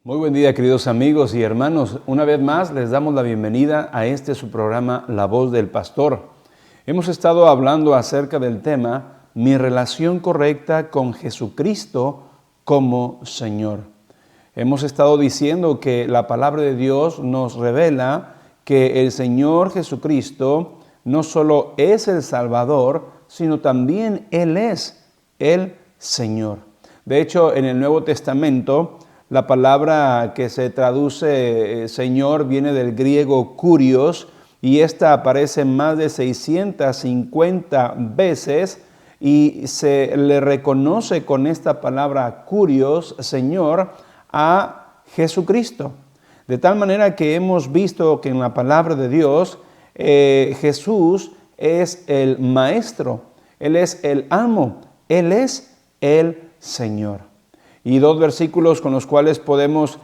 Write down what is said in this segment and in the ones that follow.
Muy buen día, queridos amigos y hermanos. Una vez más les damos la bienvenida a su programa La Voz del Pastor. Hemos estado hablando acerca del tema Mi relación correcta con Jesucristo como Señor. Hemos estado diciendo que la palabra de Dios nos revela que el Señor Jesucristo no solo es el Salvador, sino también Él es el Señor. De hecho, en el Nuevo Testamento, la palabra que se traduce Señor viene del griego kurios y esta aparece más de 650 veces y se le reconoce con esta palabra kurios, Señor, a Jesucristo. De tal manera que hemos visto que en la palabra de Dios Jesús es el Maestro, Él es el Amo, Él es el Señor. Y dos versículos con los cuales podemos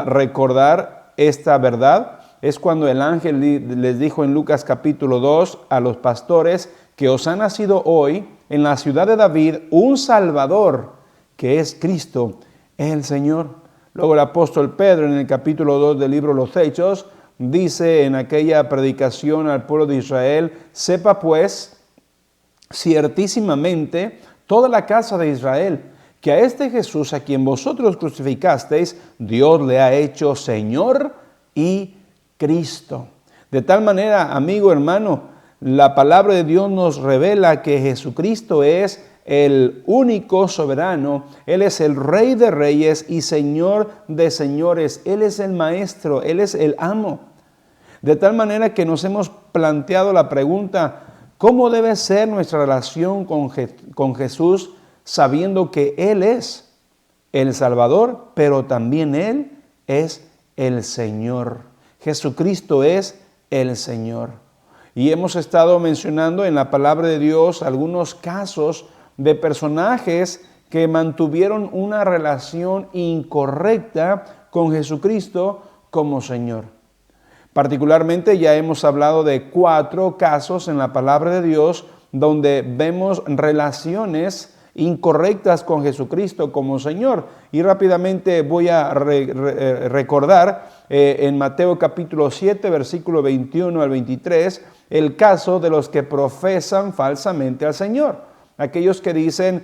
recordar esta verdad es cuando el ángel les dijo en Lucas capítulo 2 a los pastores que os ha nacido hoy en la ciudad de David un Salvador, que es Cristo el Señor. Luego el apóstol Pedro en el capítulo 2 del libro Los Hechos dice en aquella predicación al pueblo de Israel: sepa pues ciertísimamente toda la casa de Israel que a este Jesús a quien vosotros crucificasteis, Dios le ha hecho Señor y Cristo. De tal manera, amigo, hermano, la palabra de Dios nos revela que Jesucristo es el único soberano, Él es el Rey de Reyes y Señor de Señores, Él es el Maestro, Él es el Amo. De tal manera que nos hemos planteado la pregunta: ¿cómo debe ser nuestra relación con Jesús, sabiendo que Él es el Salvador, pero también Él es el Señor? Jesucristo es el Señor. Y hemos estado mencionando en la palabra de Dios algunos casos de personajes que mantuvieron una relación incorrecta con Jesucristo como Señor. Particularmente ya hemos hablado de 4 casos en la palabra de Dios donde vemos relaciones incorrectas con Jesucristo como Señor. Y rápidamente voy a recordar en Mateo capítulo 7, versículo 21 al 23, el caso de los que profesan falsamente al Señor. Aquellos que dicen,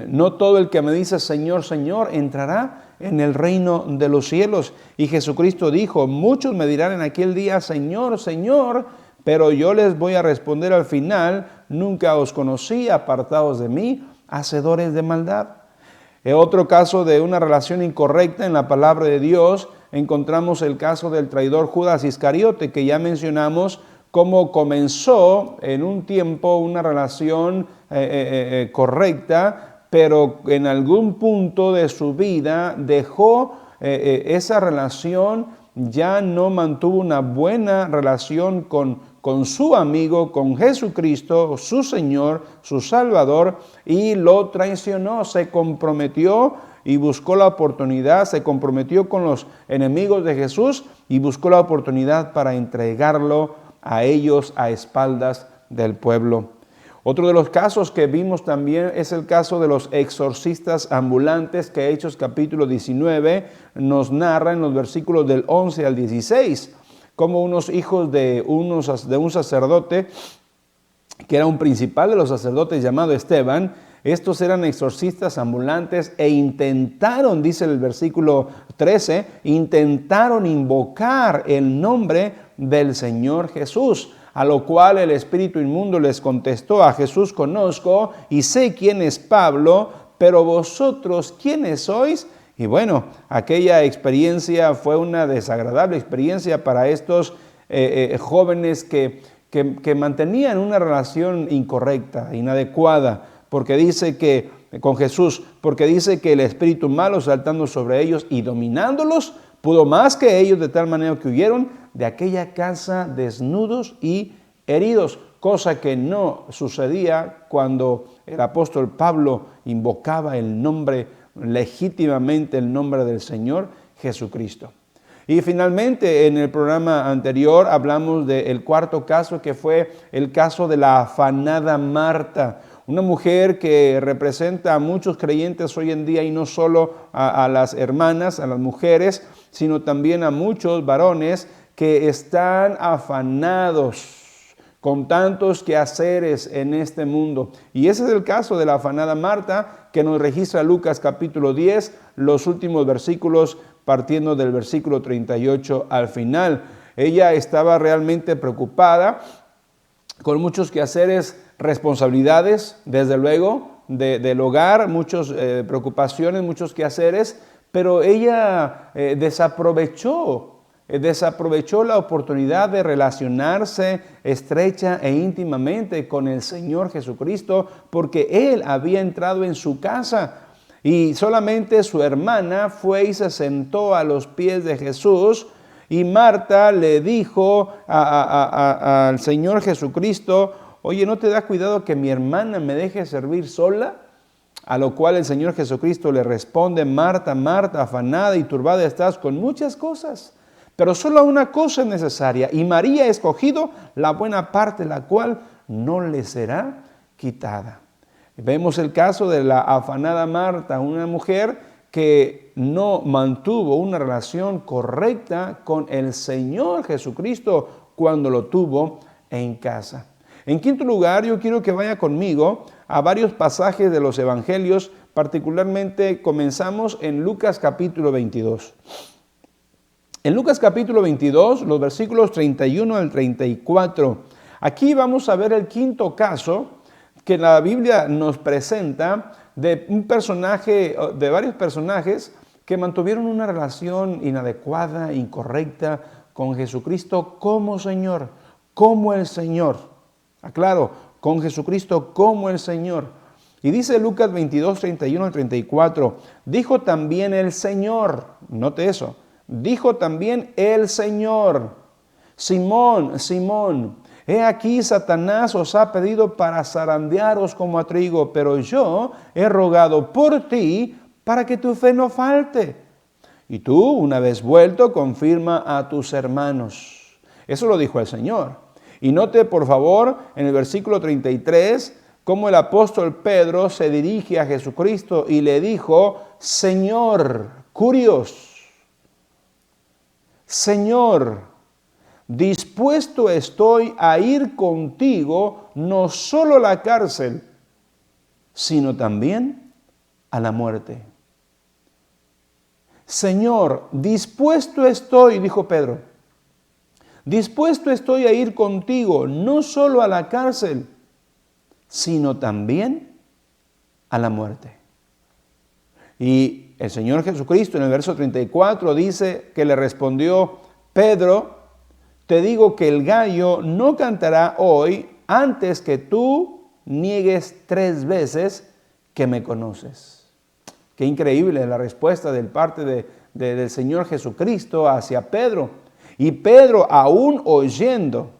no todo el que me dice Señor, Señor, entrará en el reino de los cielos. Y Jesucristo dijo: muchos me dirán en aquel día, Señor, Señor, pero yo les voy a responder al final: nunca os conocí, apartados de mí, hacedores de maldad. En otro caso de una relación incorrecta en la palabra de Dios, encontramos el caso del traidor Judas Iscariote, que ya mencionamos cómo comenzó en un tiempo una relación correcta, pero en algún punto de su vida dejó esa relación, ya no mantuvo una buena relación con su amigo, con Jesucristo, su Señor, su Salvador, y lo traicionó, se comprometió y buscó la oportunidad, se comprometió con los enemigos de Jesús y buscó la oportunidad para entregarlo a ellos a espaldas del pueblo. Otro de los casos que vimos también es el caso de los exorcistas ambulantes, que Hechos capítulo 19 nos narra en los versículos del 11 al 16, como unos hijos de un sacerdote, que era un principal de los sacerdotes llamado Esteban. Estos eran exorcistas ambulantes e intentaron, dice el versículo 13, intentaron invocar el nombre del Señor Jesús. A lo cual el espíritu inmundo les contestó: a Jesús conozco y sé quién es Pablo, pero vosotros, ¿quiénes sois? Y bueno, aquella experiencia fue una desagradable experiencia para estos jóvenes que mantenían una relación incorrecta, inadecuada, porque dice que con Jesús, porque dice que el espíritu malo saltando sobre ellos y dominándolos, pudo más que ellos, de tal manera que huyeron de aquella casa desnudos y heridos, cosa que no sucedía cuando el apóstol Pablo invocaba el nombre, legítimamente el nombre del Señor Jesucristo. Y finalmente, en el programa anterior hablamos del cuarto caso, que fue el caso de la afanada Marta, Una mujer que representa a muchos creyentes hoy en día y no solo a las hermanas, a las mujeres, sino también a muchos varones que están afanados con tantos quehaceres en este mundo. Y ese es el caso de la afanada Marta, que nos registra Lucas capítulo 10, los últimos versículos, partiendo del versículo 38 al final. Ella estaba realmente preocupada, con muchos quehaceres, responsabilidades, desde luego, del hogar, muchas preocupaciones, muchos quehaceres, pero ella desaprovechó la oportunidad de relacionarse estrecha e íntimamente con el Señor Jesucristo, porque Él había entrado en su casa y solamente su hermana fue y se sentó a los pies de Jesús. Y Marta le dijo al Señor Jesucristo: oye, ¿no te da cuidado que mi hermana me deje servir sola? A lo cual el Señor Jesucristo le responde: Marta, Marta, afanada y turbada estás con muchas cosas, pero solo una cosa es necesaria, y María ha escogido la buena parte, la cual no le será quitada. Vemos el caso de la afanada Marta, una mujer que no mantuvo una relación correcta con el Señor Jesucristo cuando lo tuvo en casa. En quinto lugar, yo quiero que vaya conmigo a varios pasajes de los evangelios, particularmente comenzamos en Lucas capítulo 22. En Lucas capítulo 22, los versículos 31 al 34, aquí vamos a ver el quinto caso que la Biblia nos presenta de un personaje, de varios personajes que mantuvieron una relación inadecuada, incorrecta con Jesucristo como Señor, como el Señor. Aclaro, con Jesucristo como el Señor. Y dice Lucas 22, 31 al 34, dijo también el Señor, note eso, dijo también el Señor: Simón, Simón, he aquí Satanás os ha pedido para zarandearos como a trigo, pero yo he rogado por ti para que tu fe no falte. Y tú, una vez vuelto, confirma a tus hermanos. Eso lo dijo el Señor. Y note, por favor, en el versículo 33, cómo el apóstol Pedro se dirige a Jesucristo y le dijo: Señor, curios, Señor, dispuesto estoy a ir contigo, no solo a la cárcel, sino también a la muerte. Señor, dispuesto estoy, dijo Pedro, dispuesto estoy a ir contigo, no solo a la cárcel, sino también a la muerte. Y el Señor Jesucristo en el verso 34 dice que le respondió: Pedro, te digo que el gallo no cantará hoy antes que tú niegues 3 veces que me conoces. Qué increíble la respuesta del del Señor Jesucristo hacia Pedro. Y Pedro, aún oyendo,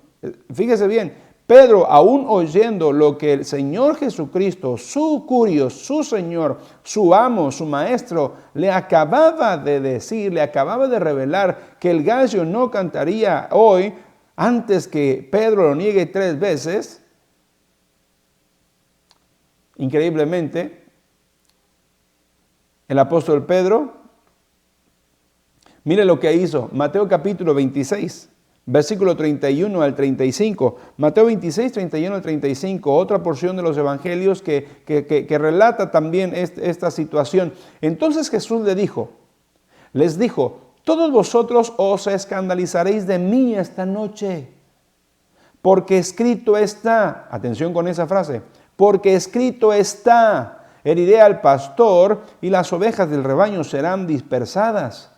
fíjese bien, Pedro, aún oyendo lo que el Señor Jesucristo, su curio, su Señor, su amo, su maestro, le acababa de decir, le acababa de revelar que el gallo no cantaría hoy antes que Pedro lo niegue 3 veces, increíblemente, el apóstol Pedro, mire lo que hizo. Mateo capítulo 26. Versículo 31 al 35. Mateo 26, 31 al 35, otra porción de los evangelios que relata también esta situación. Entonces Jesús les dijo: todos vosotros os escandalizaréis de mí esta noche, porque escrito está, atención con esa frase, porque escrito está, heriré al pastor y las ovejas del rebaño serán dispersadas.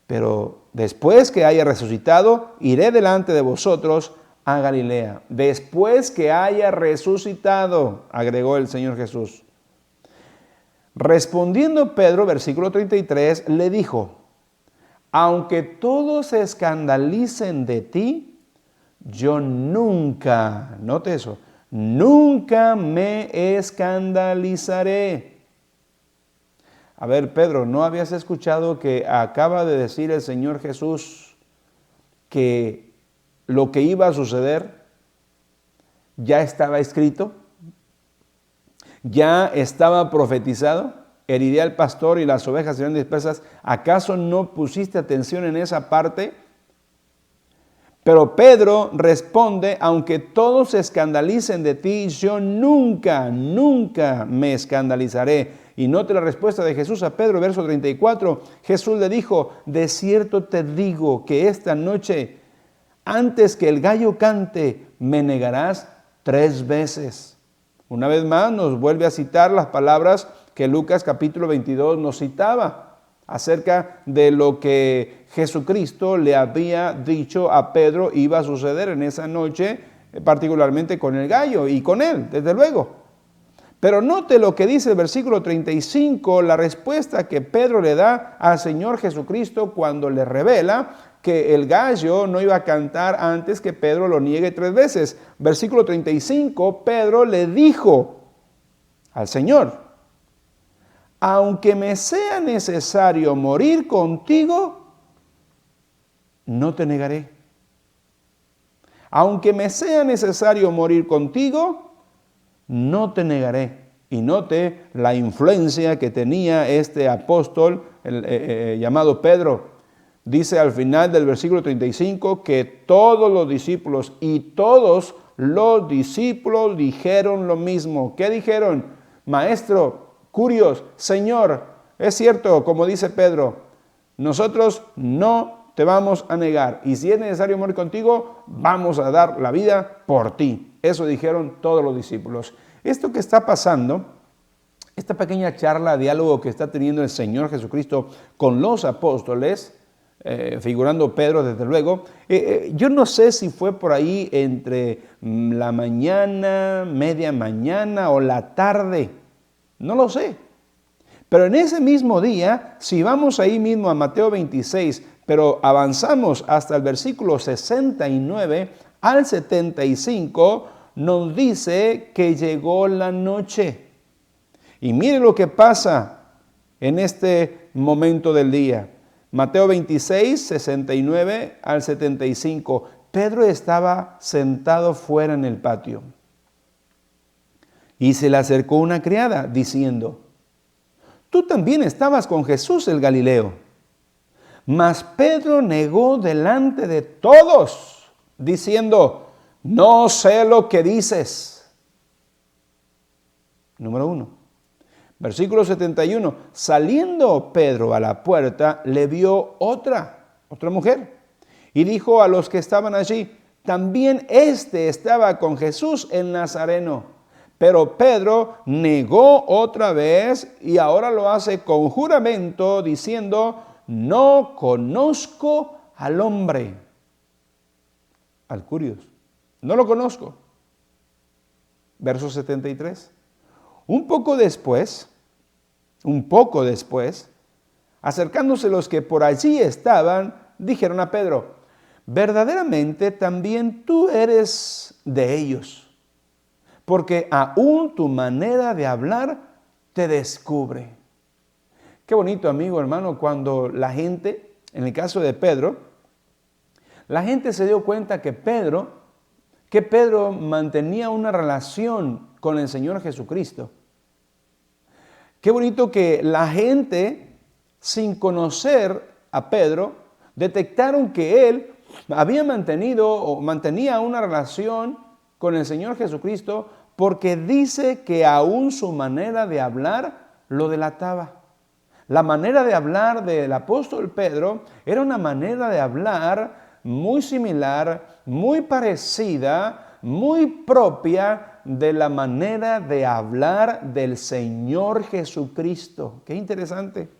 Pero después que haya resucitado, iré delante de vosotros a Galilea. Después que haya resucitado, agregó el Señor Jesús. Respondiendo Pedro, versículo 33, le dijo: aunque todos se escandalicen de ti, yo nunca, note eso, nunca me escandalizaré. A ver, Pedro, ¿no habías escuchado que acaba de decir el Señor Jesús que lo que iba a suceder ya estaba escrito? ¿Ya estaba profetizado? ¿Heriré al pastor y las ovejas serán dispersas? ¿Acaso no pusiste atención en esa parte? Pero Pedro responde, aunque todos se escandalicen de ti, yo nunca me escandalizaré. Y note la respuesta de Jesús a Pedro, verso 34. Jesús le dijo, de cierto te digo que esta noche, antes que el gallo cante, me negarás 3 veces. Una vez más nos vuelve a citar las palabras que Lucas capítulo 22 nos citaba acerca de lo que Jesucristo le había dicho a Pedro iba a suceder en esa noche, particularmente con el gallo y con él, desde luego. Pero note lo que dice el versículo 35, la respuesta que Pedro le da al Señor Jesucristo cuando le revela que el gallo no iba a cantar antes que Pedro lo niegue 3 veces. Versículo 35, Pedro le dijo al Señor, aunque me sea necesario morir contigo, no te negaré. Aunque me sea necesario morir contigo, no te negaré. Y note la influencia que tenía este apóstol llamado Pedro. Dice al final del versículo 35 que todos los discípulos dijeron lo mismo. ¿Qué dijeron? Maestro, curios, Señor, es cierto, como dice Pedro, nosotros no te vamos a negar. Y si es necesario morir contigo, vamos a dar la vida por ti. Eso dijeron todos los discípulos. Esto que está pasando, esta pequeña charla, diálogo que está teniendo el Señor Jesucristo con los apóstoles, figurando Pedro desde luego, yo no sé si fue por ahí entre la mañana, media mañana o la tarde, no lo sé. Pero en ese mismo día, si vamos ahí mismo a Mateo 26, pero avanzamos hasta el versículo 69 al 75, nos dice que llegó la noche. Y mire lo que pasa en este momento del día. Mateo 26, 69 al 75. Pedro estaba sentado fuera en el patio. Y se le acercó una criada diciendo, tú también estabas con Jesús el Galileo. Mas Pedro negó delante de todos, diciendo, no sé lo que dices. Número 1. Versículo 71. Saliendo Pedro a la puerta, le vio otra mujer. Y dijo a los que estaban allí, también estaba con Jesús el Nazareno. Pero Pedro negó otra vez y ahora lo hace con juramento, diciendo, no conozco al hombre. Al curioso. No lo conozco. Verso 73. Un poco después, acercándose los que por allí estaban, dijeron a Pedro, verdaderamente también tú eres de ellos, porque aún tu manera de hablar te descubre. Qué bonito, amigo, hermano, cuando la gente, en el caso de Pedro, la gente se dio cuenta que Pedro mantenía una relación con el Señor Jesucristo. Qué bonito que la gente, sin conocer a Pedro, detectaron que él había mantenido o mantenía una relación con el Señor Jesucristo, porque dice que aún su manera de hablar lo delataba. La manera de hablar del apóstol Pedro era una manera de hablar muy similar, muy parecida, muy propia de la manera de hablar del Señor Jesucristo. Qué interesante.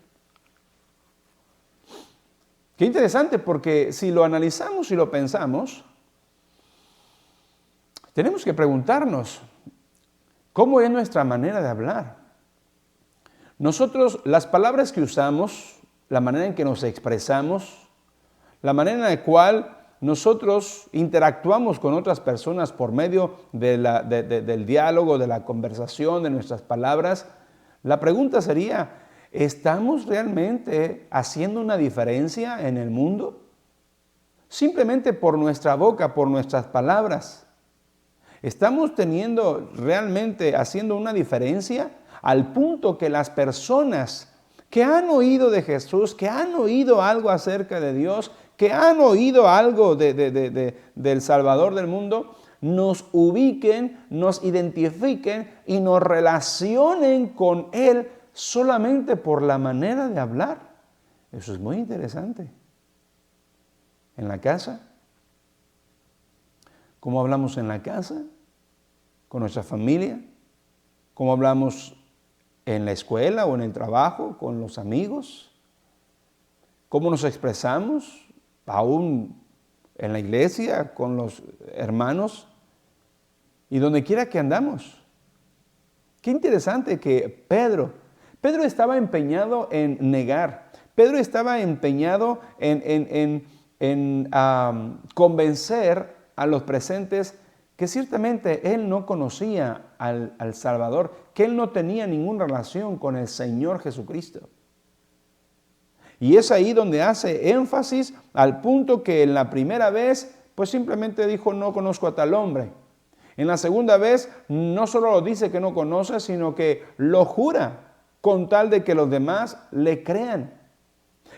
Qué interesante, porque si lo analizamos y lo pensamos, tenemos que preguntarnos, ¿cómo es nuestra manera de hablar? Nosotros, las palabras que usamos, la manera en que nos expresamos, la manera en la cual nosotros interactuamos con otras personas por medio del diálogo, de la conversación, de nuestras palabras, la pregunta sería, ¿estamos realmente haciendo una diferencia en el mundo? Simplemente por nuestra boca, por nuestras palabras. ¿Estamos teniendo realmente haciendo una diferencia al punto que las personas que han oído de Jesús, que han oído algo acerca de Dios, que han oído algo del Salvador del mundo, nos ubiquen, nos identifiquen y nos relacionen con Él solamente por la manera de hablar? Eso es muy interesante. En la casa, ¿cómo hablamos en la casa? Con nuestra familia. ¿Cómo hablamos en la escuela o en el trabajo, con los amigos? ¿Cómo nos expresamos aún en la iglesia, con los hermanos y donde quiera que andamos? Qué interesante que Pedro estaba empeñado en negar. Pedro estaba empeñado en convencer a los presentes que ciertamente él no conocía al Salvador, que él no tenía ninguna relación con el Señor Jesucristo. Y es ahí donde hace énfasis al punto que en la primera vez, pues simplemente dijo, no conozco a tal hombre. En la segunda vez, no solo lo dice que no conoce, sino que lo jura con tal de que los demás le crean.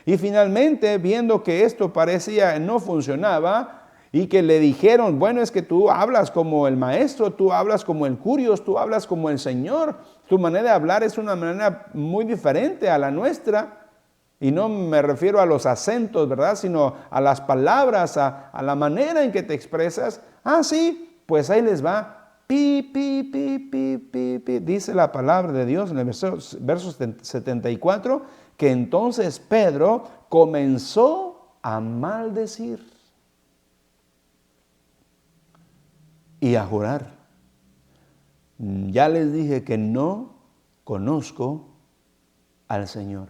Y finalmente, viendo que esto parecía no funcionaba, y que le dijeron, bueno, es que tú hablas como el maestro, tú hablas como el curios, tú hablas como el Señor. Tu manera de hablar es una manera muy diferente a la nuestra. Y no me refiero a los acentos, ¿verdad? Sino a las palabras, a la manera en que te expresas. Ah, sí, pues ahí les va. Pi, pi, pi, pi, pi, pi. Dice la palabra de Dios en el verso 74, que entonces Pedro comenzó a maldecir y a jurar. Ya les dije que no conozco al Señor.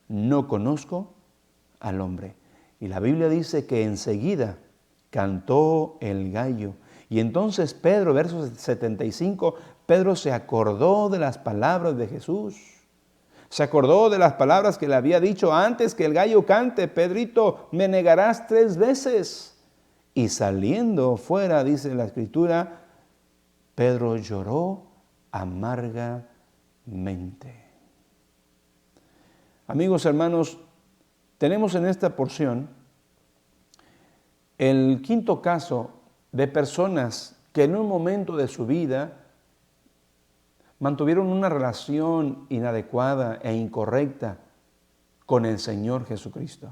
No conozco al hombre. Y la Biblia dice que enseguida cantó el gallo. Y entonces Pedro, verso 75, Pedro se acordó de las palabras de Jesús. Se acordó de las palabras que le había dicho antes que el gallo cante. Pedrito, me negarás 3 veces. Y saliendo fuera, dice la Escritura, Pedro lloró amargamente. Amigos, hermanos, tenemos en esta porción el quinto caso de personas que en un momento de su vida mantuvieron una relación inadecuada e incorrecta con el Señor Jesucristo,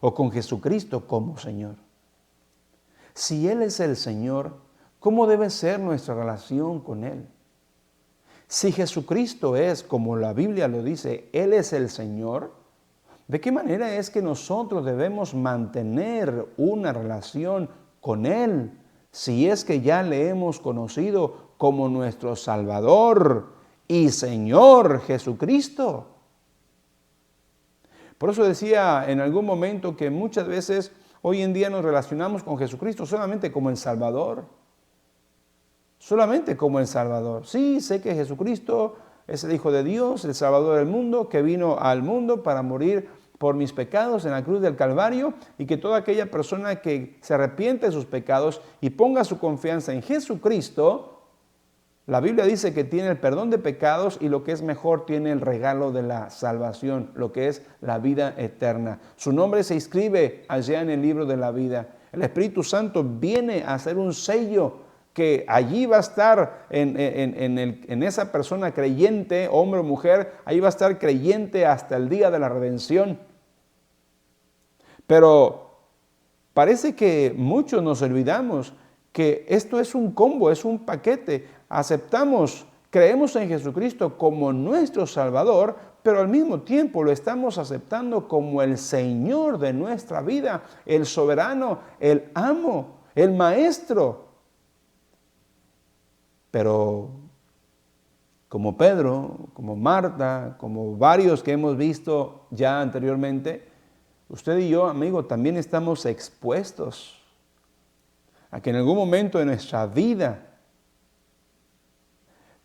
o con Jesucristo como Señor. Si Él es el Señor, ¿cómo debe ser nuestra relación con Él? Si Jesucristo es, como la Biblia lo dice, Él es el Señor, ¿de qué manera es que nosotros debemos mantener una relación con Él si es que ya le hemos conocido como nuestro Salvador y Señor Jesucristo? Por eso decía en algún momento que muchas veces hoy en día nos relacionamos con Jesucristo solamente como el Salvador. Solamente como el Salvador. Sí, sé que Jesucristo es el Hijo de Dios, el Salvador del mundo, que vino al mundo para morir por mis pecados en la cruz del Calvario, y que toda aquella persona que se arrepiente de sus pecados y ponga su confianza en Jesucristo, la Biblia dice que tiene el perdón de pecados y, lo que es mejor, tiene el regalo de la salvación, lo que es la vida eterna. Su nombre se inscribe allá en el libro de la vida. El Espíritu Santo viene a hacer un sello que allí va a estar en esa persona creyente, hombre o mujer, ahí va a estar creyente hasta el día de la redención. Pero parece que muchos nos olvidamos que esto es un combo, es un paquete. Aceptamos, creemos en Jesucristo como nuestro Salvador, pero al mismo tiempo lo estamos aceptando como el Señor de nuestra vida, el soberano, el amo, el maestro. Pero como Pedro, como Marta, como varios que hemos visto ya anteriormente, usted y yo, amigo, también estamos expuestos a que en algún momento de nuestra vida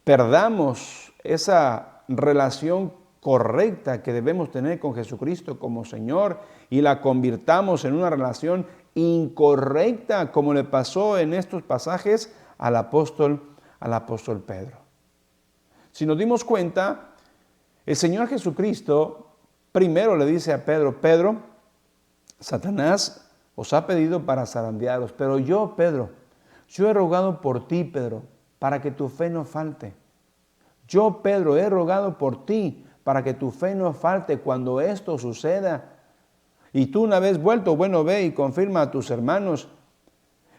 perdamos esa relación correcta que debemos tener con Jesucristo como Señor y la convirtamos en una relación incorrecta, como le pasó en estos pasajes al apóstol Pedro. Si nos dimos cuenta, el Señor Jesucristo primero le dice a Pedro: Pedro, Satanás os ha pedido para zarandearos, pero yo, Pedro, yo he rogado por ti, Pedro, para que tu fe no falte. Yo, Pedro, he rogado por ti para que tu fe no falte cuando esto suceda. Y tú, una vez vuelto, bueno, ve y confirma a tus hermanos.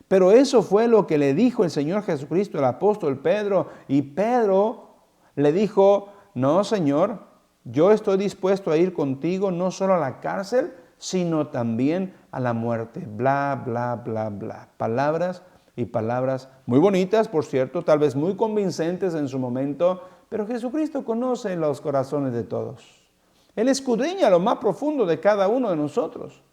Pero eso fue lo que le dijo el Señor Jesucristo al apóstol Pedro. Y Pedro le dijo: no, Señor, yo estoy dispuesto a ir contigo no solo a la cárcel, sino también a la muerte. Bla, bla, bla, bla. Palabras y palabras muy bonitas, por cierto, tal vez muy convincentes en su momento, pero Jesucristo conoce los corazones de todos. Él escudriña lo más profundo de cada uno de nosotros.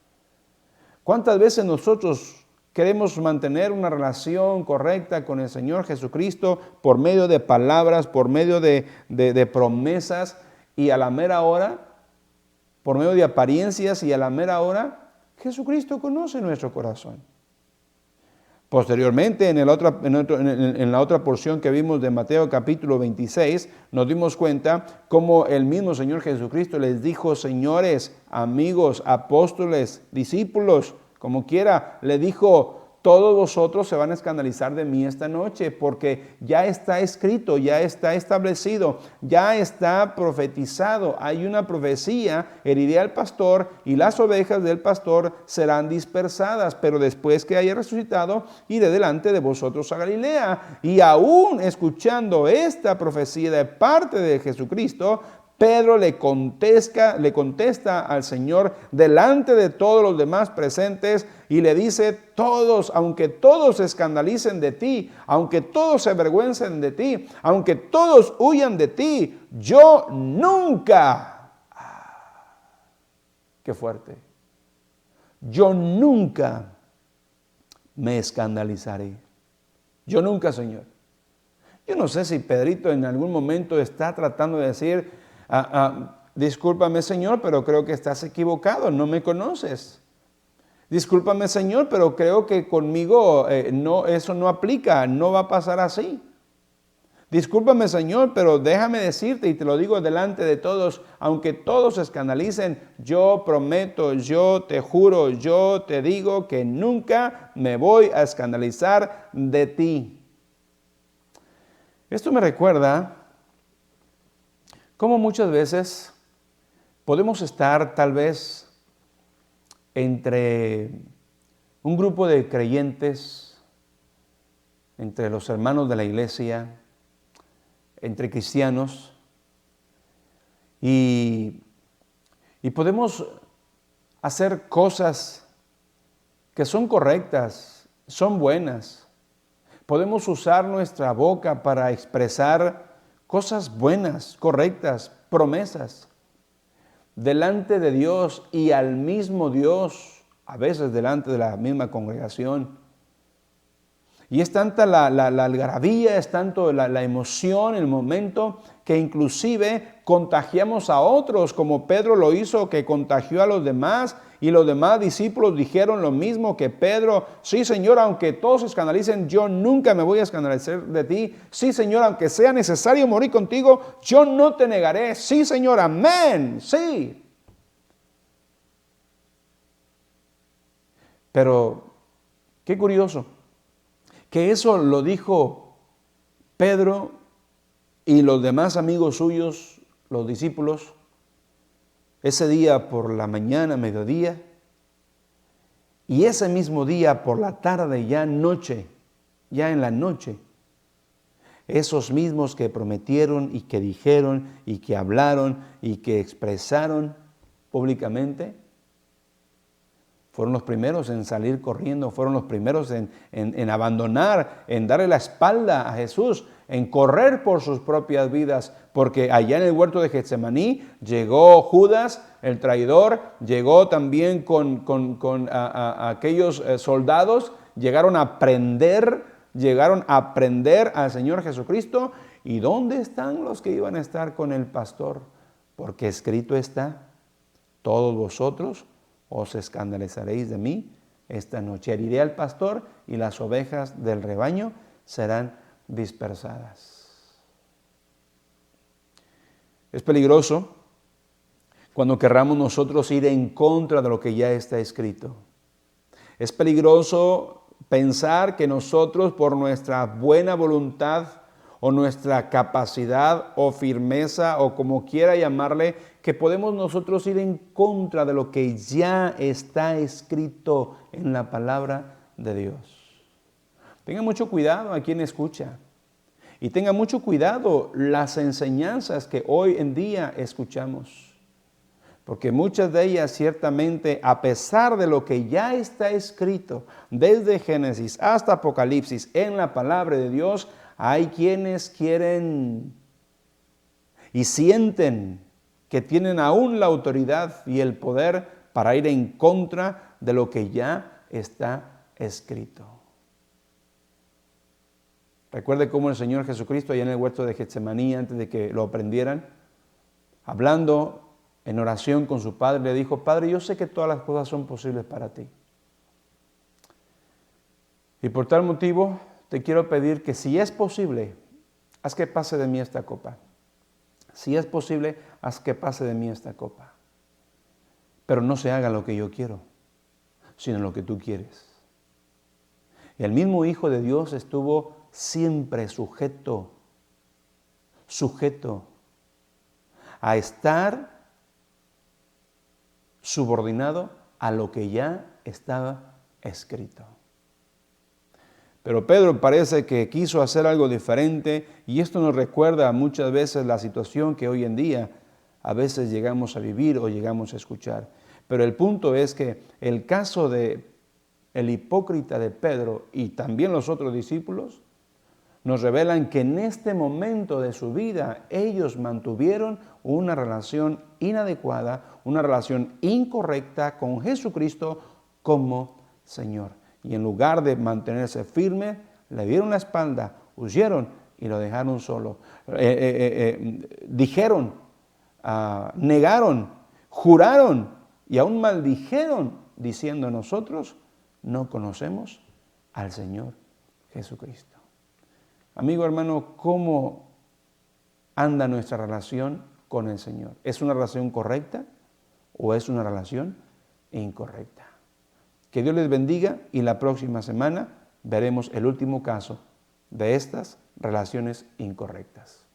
¿Cuántas veces nosotros queremos mantener una relación correcta con el Señor Jesucristo por medio de palabras, por medio de promesas, y a la mera hora, por medio de apariencias, y a la mera hora, Jesucristo conoce nuestro corazón? Posteriormente, en la otra porción que vimos de Mateo capítulo 26, nos dimos cuenta cómo el mismo Señor Jesucristo les dijo: señores, amigos, apóstoles, discípulos, como quiera, le dijo: todos vosotros se van a escandalizar de mí esta noche, porque ya está escrito, ya está establecido, ya está profetizado. Hay una profecía: heriré al pastor y las ovejas del pastor serán dispersadas, pero después que haya resucitado, iré delante de vosotros a Galilea. Y aún escuchando esta profecía de parte de Jesucristo, Pedro le contesta al Señor delante de todos los demás presentes y le dice: todos, aunque todos se escandalicen de ti, aunque todos se avergüencen de ti, aunque todos huyan de ti, yo nunca, qué fuerte, yo nunca me escandalizaré. Yo nunca, Señor. Yo no sé si Pedrito en algún momento está tratando de decir: discúlpame, Señor, pero creo que estás equivocado, no me conoces. Discúlpame, Señor, pero creo que conmigo eso no aplica, no va a pasar así. Discúlpame, Señor, pero déjame decirte, y te lo digo delante de todos, aunque todos se escandalicen, yo prometo, yo te juro, yo te digo que nunca me voy a escandalizar de ti. Esto me recuerda cómo muchas veces podemos estar tal vez entre un grupo de creyentes, entre los hermanos de la iglesia, entre cristianos, y podemos hacer cosas que son correctas, son buenas. Podemos usar nuestra boca para expresar cosas buenas, correctas, promesas, delante de Dios y al mismo Dios, a veces delante de la misma congregación. Y es tanta la algarabía, es tanto la emoción, el momento, que inclusive contagiamos a otros, como Pedro lo hizo, que contagió a los demás, y los demás discípulos dijeron lo mismo que Pedro: sí, Señor, aunque todos se escandalicen, yo nunca me voy a escandalizar de ti. Sí, Señor, aunque sea necesario morir contigo, yo no te negaré. Sí, Señor, amén, sí. Pero qué curioso que eso lo dijo Pedro y los demás amigos suyos, los discípulos, ese día por la mañana, mediodía, y ese mismo día por la tarde, ya en la noche, esos mismos que prometieron y que dijeron y que hablaron y que expresaron públicamente, fueron los primeros en salir corriendo, fueron los primeros en abandonar, en darle la espalda a Jesús, en correr por sus propias vidas, porque allá en el huerto de Getsemaní llegó Judas, el traidor, llegó también con aquellos soldados, llegaron a prender al Señor Jesucristo. ¿Y dónde están los que iban a estar con el pastor? Porque escrito está: todos vosotros os escandalizaréis de mí esta noche. Heriré al pastor y las ovejas del rebaño serán dispersadas. Es peligroso cuando querramos nosotros ir en contra de lo que ya está escrito. Es peligroso pensar que nosotros por nuestra buena voluntad o nuestra capacidad o firmeza o como quiera llamarle, que podemos nosotros ir en contra de lo que ya está escrito en la palabra de Dios. Tenga mucho cuidado a quien escucha y tenga mucho cuidado las enseñanzas que hoy en día escuchamos. Porque muchas de ellas ciertamente, a pesar de lo que ya está escrito desde Génesis hasta Apocalipsis en la palabra de Dios, hay quienes quieren y sienten que tienen aún la autoridad y el poder para ir en contra de lo que ya está escrito. Recuerde cómo el Señor Jesucristo allá en el huerto de Getsemaní, antes de que lo prendieran, hablando en oración con su Padre, le dijo: Padre, yo sé que todas las cosas son posibles para ti. Y por tal motivo te quiero pedir que si es posible, haz que pase de mí esta copa. Si es posible, haz que pase de mí esta copa. Pero no se haga lo que yo quiero, sino lo que tú quieres. Y el mismo Hijo de Dios estuvo siempre sujeto a estar subordinado a lo que ya estaba escrito. Pero Pedro parece que quiso hacer algo diferente y esto nos recuerda muchas veces la situación que hoy en día a veces llegamos a vivir o llegamos a escuchar. Pero el punto es que el caso de el hipócrita de Pedro y también los otros discípulos nos revelan que en este momento de su vida ellos mantuvieron una relación inadecuada, una relación incorrecta con Jesucristo como Señor. Y en lugar de mantenerse firme, le dieron la espalda, huyeron y lo dejaron solo. Dijeron, negaron, juraron y aún maldijeron diciendo: nosotros no conocemos al Señor Jesucristo. Amigo, hermano, ¿cómo anda nuestra relación con el Señor? ¿Es una relación correcta o es una relación incorrecta? Que Dios les bendiga y la próxima semana veremos el último caso de estas relaciones incorrectas.